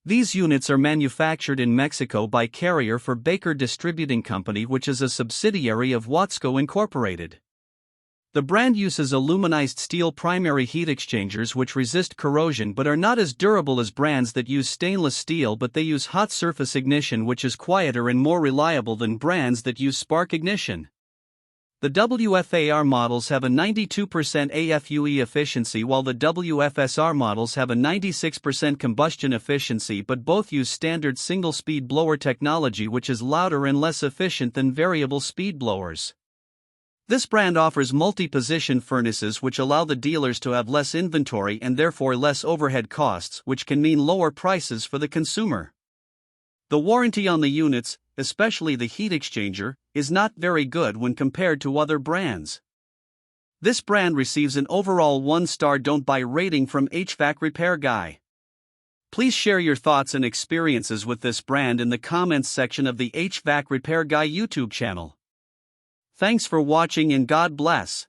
These units are manufactured in Mexico by Carrier for Baker Distributing Company, which is a subsidiary of Watsco Incorporated. The brand uses aluminized steel primary heat exchangers which resist corrosion but are not as durable as brands that use stainless steel, but they use hot surface ignition, which is quieter and more reliable than brands that use spark ignition. The WFAR models have a 92% AFUE efficiency while the WFSR models have a 96% combustion efficiency, but both use standard single-speed blower technology, which is louder and less efficient than variable speed blowers. This brand offers multi-position furnaces which allow the dealers to have less inventory and therefore less overhead costs, which can mean lower prices for the consumer. The warranty on the units, especially the heat exchanger, is not very good when compared to other brands. This brand receives an overall 1-star don't buy rating from HvacRepairGuy. Please share your thoughts and experiences with this brand in the comments section of the HvacRepairGuy YouTube channel. Thanks for watching and God bless.